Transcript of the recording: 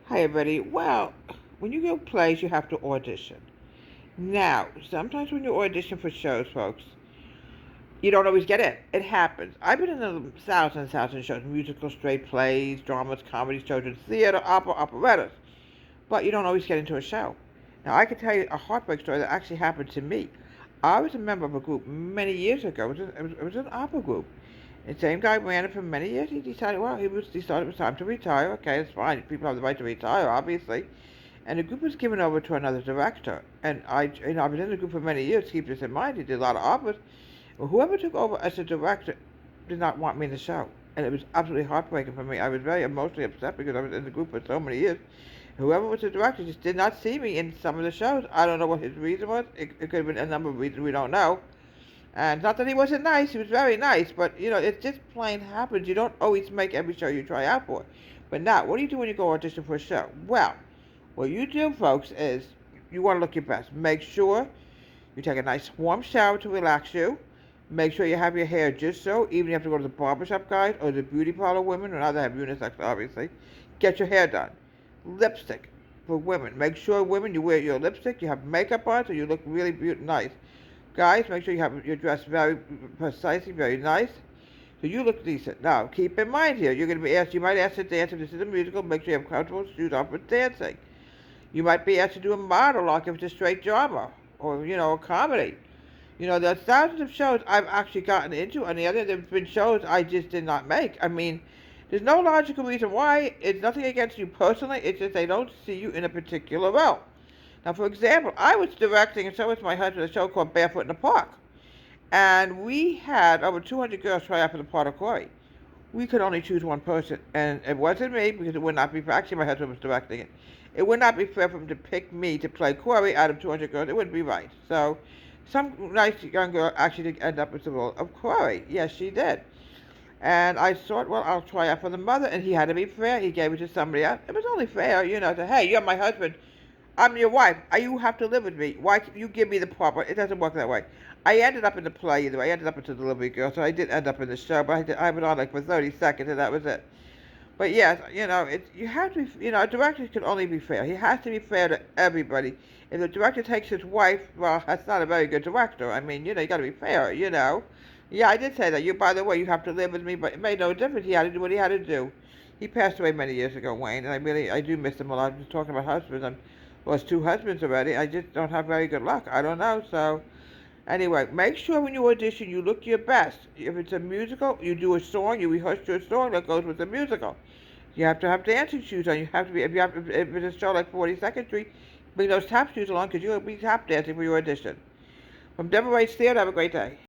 Hi, everybody. Well, when you go plays, you have to audition. Now, sometimes when you audition for shows, folks, you don't always get in. It happens. I've been in thousands and thousands of shows, musicals, straight plays, dramas, comedy, children's theater, opera, operettas, but you don't always get into a show. Now, I could tell you a heartbreak story that actually happened to me. I was a member of a group many years ago. It was an opera group. The same guy ran it for many years. He decided, well, he thought it was time to retire. Okay, that's fine. People have the right to retire, obviously. And the group was given over to another director. And I was in the group for many years. Keep this in mind. He did a lot of operas. Well, whoever took over as a director did not want me in the show, and it was absolutely heartbreaking for me. I was very emotionally upset because I was in the group for so many years. Whoever was the director just did not see me in some of the shows. I don't know what his reason was. It could have been a number of reasons we don't know. And not that he wasn't nice, he was very nice, but it just plain happens. You don't always make every show you try out for. But now, what do you do when you go audition for a show? Well, what you do, folks, is you want to look your best. Make sure you take a nice warm shower to relax you. Make sure you have your hair just so, even if you have to go to the barbershop guys or the beauty parlor women, or now they have unisex, obviously. Get your hair done. Lipstick for women. Make sure, women, you wear your lipstick, you have makeup on, so you look really nice. Guys, make sure you have your dress very precisely, very nice, so you look decent. Now, keep in mind here, you're going to be asked, you might ask to dance if this is a musical, make sure you have comfortable shoes on for dancing. You might be asked to do a monologue if it's a straight drama, or, a comedy. There's thousands of shows I've actually gotten into. On the other hand, there's been shows I just did not make. I mean, there's no logical reason why. It's nothing against you personally. It's just they don't see you in a particular role. Now, for example, I was directing, and so was my husband, a show called Barefoot in the Park. And we had over 200 girls try out for the part of Corey. We could only choose one person, and it wasn't me because it would not be fair. Actually, my husband was directing it. It would not be fair for him to pick me to play Corey out of 200 girls. It wouldn't be right. So, some nice young girl actually did end up with the role of Corey. Yes, she did. And I thought, well, I'll try out for the mother, and he had to be fair. He gave it to somebody else. It was only fair, to, hey, you're my husband. I'm your wife. You have to live with me. Why you give me the part? But it doesn't work that way. I ended up in the play either way. I ended up as a delivery girl, so I did end up in the show. But I was on like for 30 seconds, and that was it. But yes, you have to be, a director can only be fair. He has to be fair to everybody. If the director takes his wife, well, that's not a very good director. I mean, you got to be fair. Yeah, I did say that. By the way, you have to live with me, but it made no difference. He had to do what he had to do. He passed away many years ago, Wayne, and I do miss him a lot. I was talking about husbands. I lost two husbands already. I just don't have very good luck. I don't know, so... Anyway, make sure when you audition, you look your best. If it's a musical, you do a song, you rehearse your song that goes with the musical. You have to have dancing shoes on. You have to be, if it's a show like 42nd Street, bring those tap shoes along because you'll be tap dancing for your audition. From Deborah Wright's Theater, have a great day.